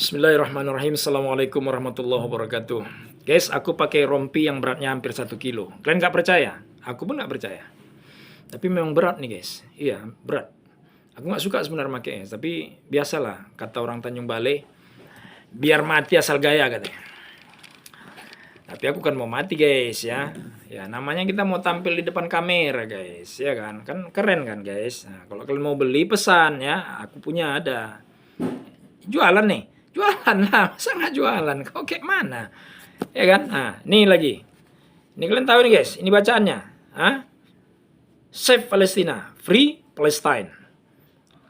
Bismillahirrahmanirrahim. Assalamualaikum warahmatullahi wabarakatuh. Guys, aku pakai rompi yang beratnya hampir 1 kilo. Kalian nggak percaya? Aku pun nggak percaya. Tapi memang berat nih guys. Iya, berat. Aku nggak suka sebenarnya makainya. Tapi biasalah, kata orang Tanjung Balai, biar mati asal gaya katanya. Tapi aku kan mau mati guys ya. Ya namanya kita mau tampil di depan kamera guys. Ya kan? Kan keren kan guys. Nah, kalau kalian mau beli pesan ya, aku punya ada. Jualan nih. Jualan lah, masa nggak jualan? Kau kayak mana? Ya kan? Nah, nih lagi. Ini kalian tahu nih guys, ini bacaannya. Hah? Save Palestina, Free Palestine.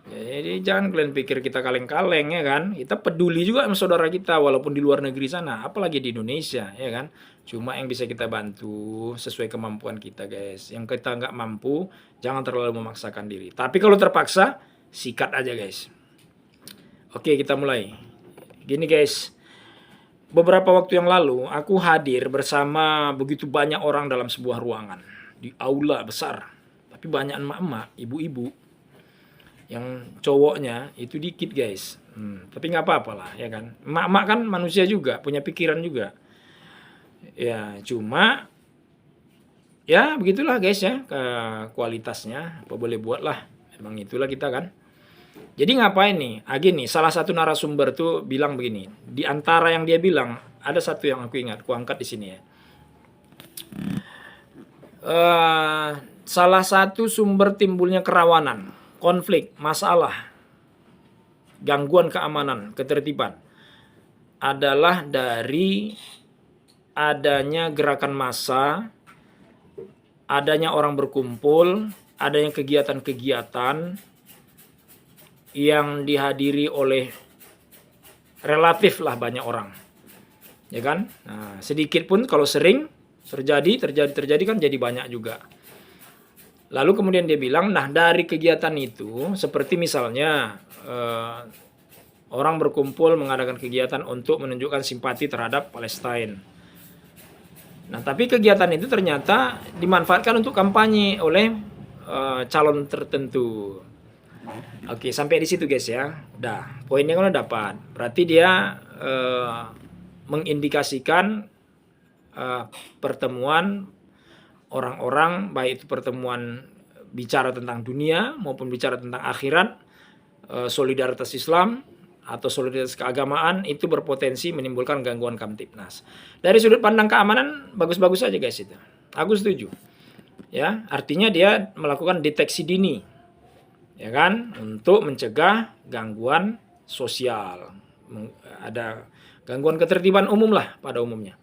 Jadi jangan kalian pikir kita kaleng-kaleng ya kan. Kita peduli juga sama saudara kita walaupun di luar negeri sana, apalagi di Indonesia ya kan. Cuma yang bisa kita bantu sesuai kemampuan kita guys. Yang kita nggak mampu, jangan terlalu memaksakan diri. Tapi kalau terpaksa, sikat aja guys. Oke, kita mulai. Gini guys, beberapa waktu yang lalu aku hadir bersama begitu banyak orang dalam sebuah ruangan di aula besar, tapi banyak emak-emak, ibu-ibu, yang cowoknya itu dikit guys. Tapi nggak apa-apa lah ya kan. Emak-emak kan manusia juga, punya pikiran juga. Ya cuma ya begitulah guys ya, kualitasnya apa boleh buat lah. Emang itulah kita kan. Jadi ngapain nih? Gini, salah satu narasumber tuh bilang begini. Di antara yang dia bilang, ada satu yang aku ingat, aku angkat di sini ya. Salah satu sumber timbulnya kerawanan, konflik, masalah, gangguan keamanan, ketertiban adalah dari adanya gerakan massa, adanya orang berkumpul, adanya kegiatan-kegiatan yang dihadiri oleh relatif lah banyak orang, ya kan? Nah, sedikit pun kalau sering terjadi kan jadi banyak juga. Lalu kemudian dia bilang, nah dari kegiatan itu seperti misalnya orang berkumpul mengadakan kegiatan untuk menunjukkan simpati terhadap Palestina. Nah tapi kegiatan itu ternyata dimanfaatkan untuk kampanye oleh calon tertentu. Oke, sampai di situ guys ya. Udah, poinnya kan udah dapat. Berarti dia mengindikasikan pertemuan orang-orang, baik itu pertemuan bicara tentang dunia maupun bicara tentang akhirat, solidaritas Islam atau solidaritas keagamaan itu berpotensi menimbulkan gangguan Kamtibnas. Dari sudut pandang keamanan bagus-bagus aja guys itu. Aku setuju. Ya, artinya dia melakukan deteksi dini. Ya kan, untuk mencegah gangguan sosial, ada gangguan ketertiban umum lah pada umumnya.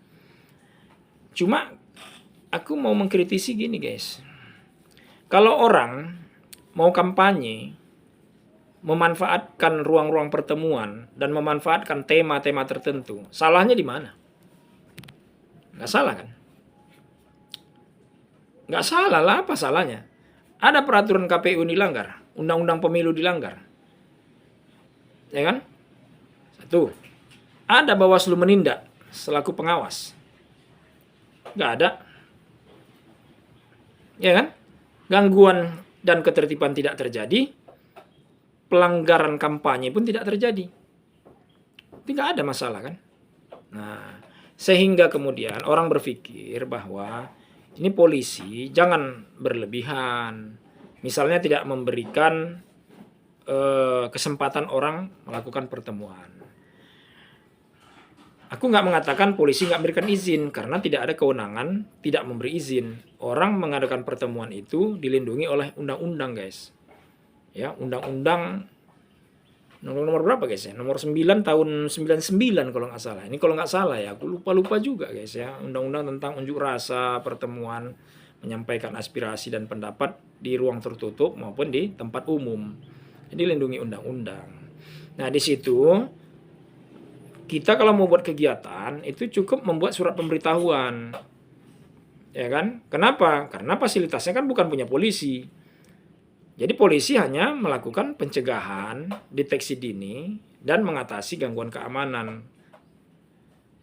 Cuma aku mau mengkritisi gini guys, kalau orang mau kampanye memanfaatkan ruang-ruang pertemuan dan memanfaatkan tema-tema tertentu, salahnya di mana? Nggak salah kan? Nggak salah lah, apa salahnya? Ada peraturan KPU dilanggar, undang-undang pemilu dilanggar. Ya kan? Satu. Ada Bawaslu menindak selaku pengawas. Nggak ada. Ya kan? Gangguan dan ketertiban tidak terjadi. Pelanggaran kampanye pun tidak terjadi. Itu nggak ada masalah kan? Nah, sehingga kemudian orang berpikir bahwa ini polisi jangan berlebihan. Misalnya tidak memberikan kesempatan orang melakukan pertemuan. Aku nggak mengatakan polisi nggak memberikan izin karena tidak ada kewenangan tidak memberi izin. Orang mengadakan pertemuan itu dilindungi oleh undang-undang guys. Ya, undang-undang nomor berapa guys ya? Nomor 9 tahun 99 kalau nggak salah. Ini kalau nggak salah ya, aku lupa juga guys ya. Undang-undang tentang unjuk rasa, pertemuan, menyampaikan aspirasi dan pendapat di ruang tertutup maupun di tempat umum. Jadi dilindungi undang-undang. Nah di situ kita kalau mau buat kegiatan itu cukup membuat surat pemberitahuan. Ya kan? Kenapa? Karena fasilitasnya kan bukan punya polisi. Jadi polisi hanya melakukan pencegahan, deteksi dini, dan mengatasi gangguan keamanan.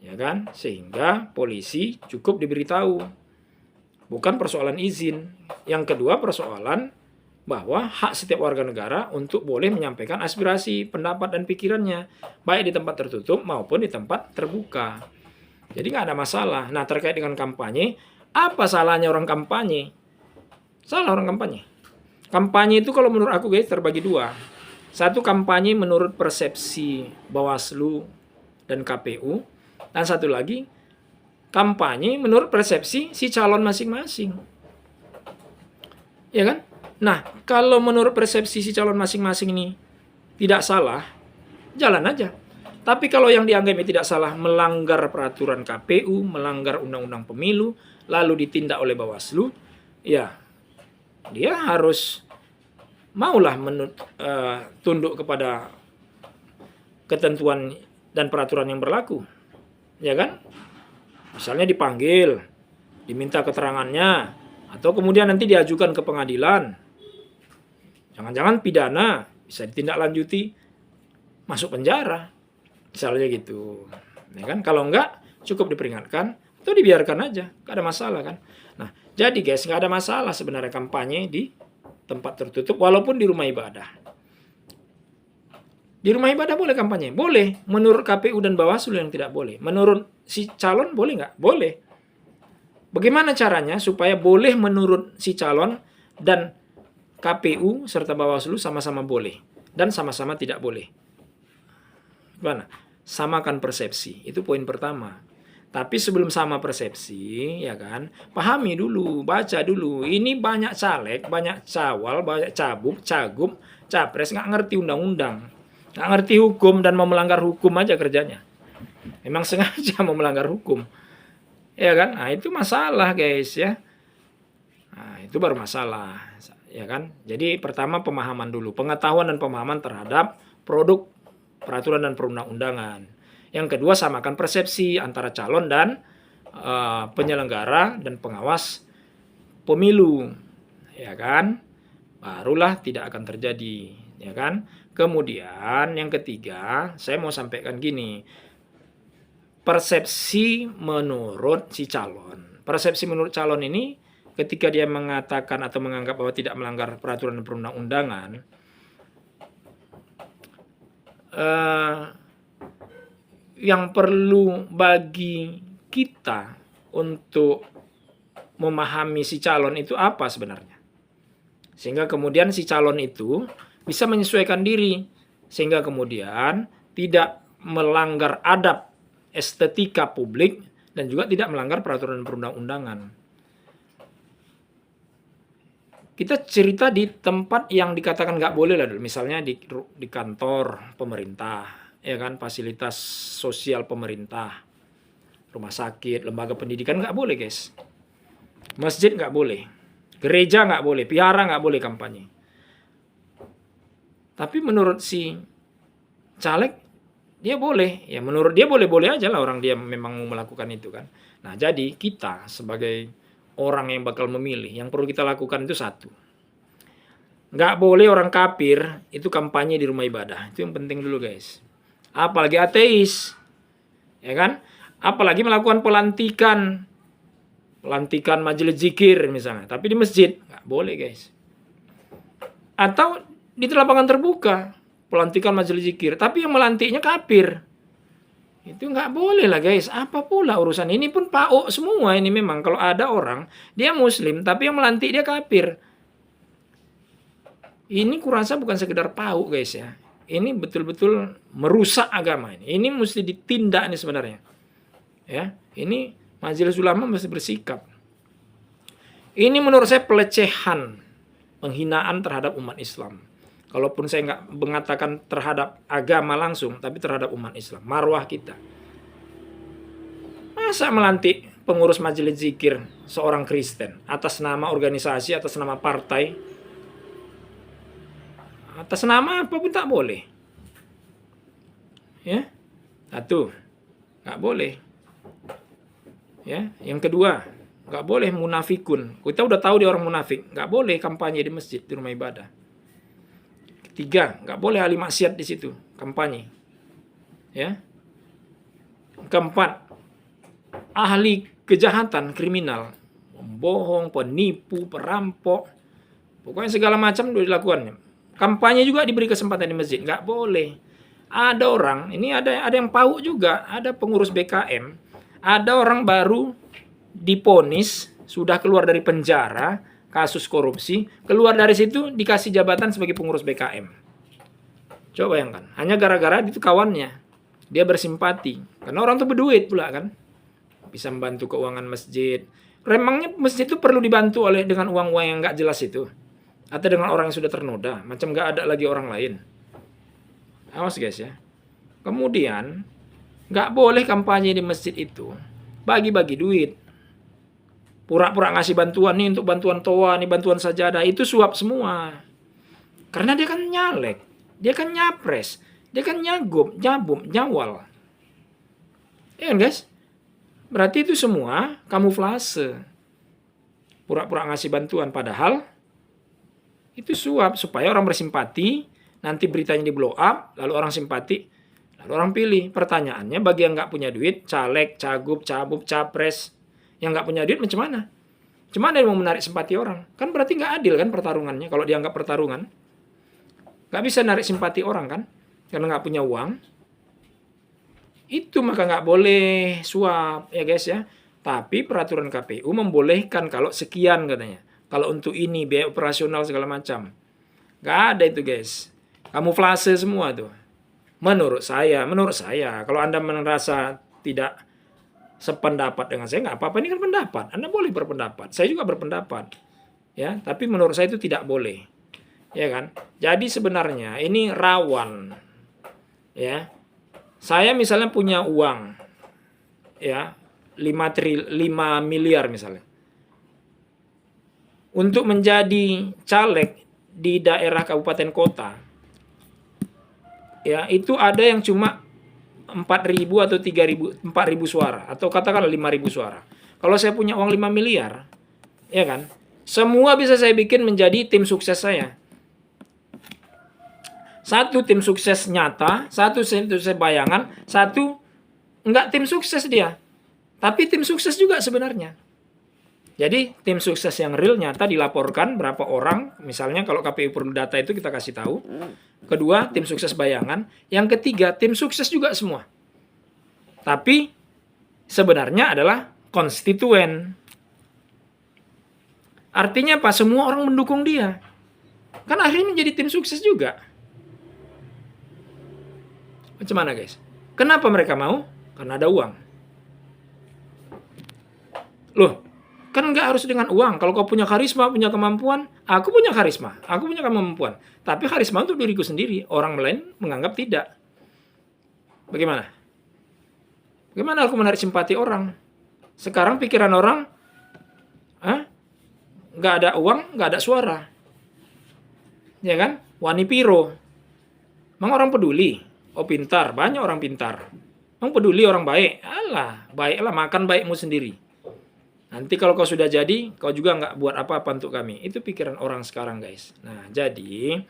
Ya kan? Sehingga polisi cukup diberitahu. Bukan persoalan izin. Yang kedua persoalan bahwa hak setiap warga negara untuk boleh menyampaikan aspirasi, pendapat, dan pikirannya, baik di tempat tertutup maupun di tempat terbuka. Jadi nggak ada masalah. Nah, terkait dengan kampanye, apa salahnya orang kampanye? Salah orang kampanye. Kampanye itu kalau menurut aku guys terbagi dua. Satu, kampanye menurut persepsi Bawaslu dan KPU. Dan satu lagi, kampanye menurut persepsi si calon masing-masing. Ya kan? Nah, kalau menurut persepsi si calon masing-masing ini tidak salah, jalan aja. Tapi kalau yang dianggapnya tidak salah melanggar peraturan KPU, melanggar undang-undang pemilu, lalu ditindak oleh Bawaslu, ya dia harus maulah tunduk kepada ketentuan dan peraturan yang berlaku. Ya kan? Misalnya dipanggil, diminta keterangannya, atau kemudian nanti diajukan ke pengadilan. Jangan-jangan pidana, bisa ditindaklanjuti, masuk penjara. Misalnya gitu. Ya kan? Kalau enggak, cukup diperingatkan, atau dibiarkan aja. Nggak ada masalah kan. Nah, jadi guys, nggak ada masalah sebenarnya kampanye di tempat tertutup, walaupun di rumah ibadah. Di rumah ibadah boleh kampanye? Boleh. Menurut KPU dan Bawaslu yang tidak boleh. Menurut si calon boleh nggak? Boleh. Bagaimana caranya supaya boleh menurut si calon dan KPU serta Bawaslu sama-sama boleh dan sama-sama tidak boleh? Gimana? Samakan persepsi. Itu poin pertama. Tapi sebelum sama persepsi, ya kan, pahami dulu, baca dulu. Ini banyak caleg, banyak cawal, banyak cabuk, cagup, capres, nggak ngerti undang-undang. Nggak ngerti hukum dan mau melanggar hukum aja kerjanya. Memang sengaja mau melanggar hukum. Ya kan? Nah, itu masalah guys ya. Nah, itu baru masalah. Ya kan? Jadi pertama pemahaman dulu. Pengetahuan dan pemahaman terhadap produk, peraturan dan perundang-undangan. Yang kedua, samakan persepsi antara calon dan penyelenggara dan pengawas pemilu. Ya kan? Barulah tidak akan terjadi. Ya kan? Kemudian yang ketiga, saya mau sampaikan gini. Persepsi menurut si calon. Persepsi menurut calon ini ketika dia mengatakan atau menganggap bahwa tidak melanggar peraturan dan perundang-undangan, yang perlu bagi kita untuk memahami si calon itu apa sebenarnya. Sehingga kemudian si calon itu bisa menyesuaikan diri. Sehingga kemudian tidak melanggar adab estetika publik dan juga tidak melanggar peraturan perundang-undangan. Kita cerita di tempat yang dikatakan nggak boleh lah, misalnya di kantor pemerintah, ya kan, fasilitas sosial pemerintah, rumah sakit, lembaga pendidikan nggak boleh guys, masjid nggak boleh, gereja nggak boleh, vihara nggak boleh kampanye. Tapi menurut si caleg dia boleh, ya menurut dia boleh-boleh aja lah, orang dia memang mau melakukan itu kan. Nah jadi kita sebagai orang yang bakal memilih, yang perlu kita lakukan itu satu. Nggak boleh orang kafir itu kampanye di rumah ibadah. Itu yang penting dulu guys. Apalagi ateis. Ya kan? Apalagi melakukan pelantikan majelis zikir misalnya. Tapi di masjid. Nggak boleh guys. Atau di lapangan terbuka. Pelantikan majelis zikir. Tapi yang melantiknya kafir. Itu nggak boleh lah guys. Apa pula urusan ini pun PAO semua ini memang. Kalau ada orang, dia muslim, tapi yang melantik dia kafir. Ini kurasa bukan sekedar PAO guys ya. Ini betul-betul merusak agama ini. Ini mesti ditindak nih sebenarnya. Ya, ini majelis ulama mesti bersikap. Ini menurut saya pelecehan, penghinaan terhadap umat Islam. Kalaupun saya nggak mengatakan terhadap agama langsung, tapi terhadap umat Islam, marwah kita. Masa melantik pengurus majelis zikir seorang Kristen atas nama organisasi, atas nama partai, atas nama apapun tak boleh. Ya, satu, nggak boleh. Ya, yang kedua, nggak boleh munafikun. Kita udah tahu dia orang munafik, nggak boleh kampanye di masjid, di rumah ibadah. Tiga, nggak boleh ahli maksiat di situ kampanye. Ya. Keempat, ahli kejahatan kriminal, pembohong, penipu, perampok, Pokoknya segala macam udah dilakukan. Kampanye juga diberi kesempatan di masjid, nggak boleh. Ada orang, ini ada yang PAUD juga, ada pengurus BKM, ada orang baru diponis, sudah keluar dari penjara, kasus korupsi, keluar dari situ dikasih jabatan sebagai pengurus BKM. Coba bayangkan, hanya gara-gara itu kawannya, dia bersimpati, karena orang tuh berduit pula kan, bisa membantu keuangan masjid. Memangnya masjid itu perlu dibantu oleh dengan uang-uang yang nggak jelas itu, atau dengan orang yang sudah ternoda, macam nggak ada lagi orang lain. Awas guys ya. Kemudian nggak boleh kampanye di masjid itu bagi-bagi duit. Pura-pura ngasih bantuan nih untuk bantuan toa, nih bantuan sajadah, itu suap semua. Karena dia kan nyalek, dia kan nyapres, dia kan nyagub, jabum, nyawal. Ya kan guys? Berarti itu semua kamuflase. Pura-pura ngasih bantuan, padahal itu suap supaya orang bersimpati, nanti beritanya di blow up, lalu orang simpati, lalu orang pilih. Pertanyaannya, bagi yang nggak punya duit, caleg, cagup, cabub, capres, yang nggak punya duit macam mana? Cuma ada yang mau menarik simpati orang. Kan berarti nggak adil kan pertarungannya, kalau dianggap pertarungan. Nggak bisa narik simpati orang kan, karena nggak punya uang. Itu maka nggak boleh suap, ya guys ya. Tapi peraturan KPU membolehkan kalau sekian katanya. Kalau untuk ini, biaya operasional segala macam. Nggak ada itu guys. Kamuflase semua tuh. Menurut saya, kalau Anda merasa tidak sependapat dengan saya, nggak apa-apa, ini kan pendapat. Anda boleh berpendapat. Saya juga berpendapat. Ya, tapi menurut saya itu tidak boleh. Ya kan? Jadi sebenarnya ini rawan. Ya. Saya misalnya punya uang ya 5 miliar misalnya. Untuk menjadi caleg di daerah kabupaten kota, ya itu ada yang cuma 4.000 atau 3.000, 4.000 suara, atau katakanlah 5.000 suara. Kalau saya punya uang 5 miliar, ya kan, semua bisa saya bikin menjadi tim sukses saya. Satu tim sukses nyata, satu tim sukses bayangan, satu enggak tim sukses dia. Tapi tim sukses juga sebenarnya. Jadi tim sukses yang real nyata dilaporkan berapa orang, misalnya kalau KPU perlu data itu kita kasih tahu. Kedua, tim sukses bayangan. Yang ketiga, tim sukses juga semua. Tapi sebenarnya adalah konstituen. Artinya apa? Semua orang mendukung dia. Kan akhirnya menjadi tim sukses juga. Macam mana guys? Kenapa mereka mau? Karena ada uang. Loh, kan nggak harus dengan uang. Kalau kau punya karisma, punya kemampuan, aku punya karisma, aku punya kemampuan. Tapi karisma untuk diriku sendiri, orang lain menganggap tidak. Bagaimana? Bagaimana aku menarik simpati orang? Sekarang pikiran orang, nggak ada uang, nggak ada suara. Ya kan? Wani piro. Emang orang peduli? Oh pintar, banyak orang pintar. Emang peduli orang baik? Alah, baiklah makan baikmu sendiri. Nanti kalau kau sudah jadi, kau juga nggak buat apa-apa untuk kami. Itu pikiran orang sekarang guys. Nah jadi,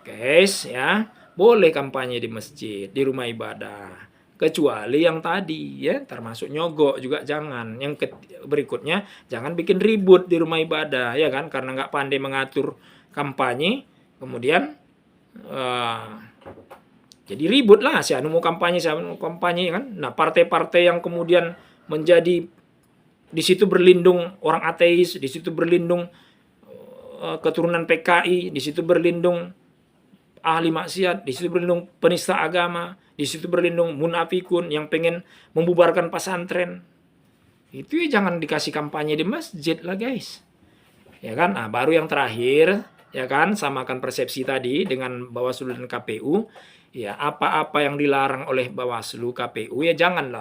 guys ya, boleh kampanye di masjid, di rumah ibadah. Kecuali yang tadi ya, termasuk nyogok juga jangan. Yang berikutnya, jangan bikin ribut di rumah ibadah ya kan, karena nggak pandai mengatur kampanye, kemudian jadi ribut lah, si anu mau kampanye, si anu mau kampanye kan. Nah partai-partai yang kemudian menjadi di situ berlindung orang ateis, di situ berlindung keturunan PKI, di situ berlindung ahli maksiat, di situ berlindung penista agama, di situ berlindung munafikun yang pengen membubarkan pesantren. Itu ya jangan dikasih kampanye di masjid lah guys. Ya kan? Nah, baru yang terakhir, ya kan, samakan persepsi tadi dengan Bawaslu dan KPU. Ya, apa-apa yang dilarang oleh Bawaslu, KPU ya jangan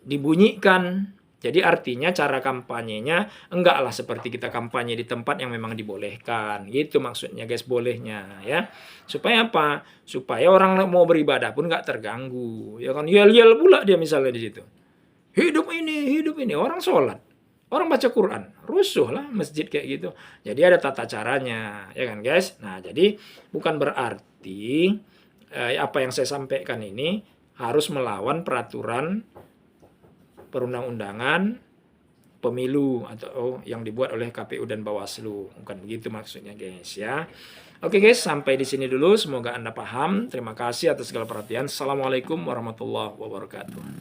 dibunyikan. Jadi artinya cara kampanyenya enggaklah seperti kita kampanye di tempat yang memang dibolehkan. Gitu maksudnya guys, bolehnya ya. Supaya apa? Supaya orang mau beribadah pun enggak terganggu. Ya kan, yel-yel pula dia misalnya di situ. Hidup ini, orang sholat. Orang baca Quran, rusuh lah masjid kayak gitu. Jadi ada tata caranya, ya kan guys. Nah jadi bukan berarti apa yang saya sampaikan ini harus melawan peraturan perundang-undangan pemilu atau yang dibuat oleh KPU dan Bawaslu. Bukan begitu maksudnya guys ya. Oke guys, sampai di sini dulu. Semoga Anda paham. Terima kasih atas segala perhatian. Assalamualaikum warahmatullahi wabarakatuh.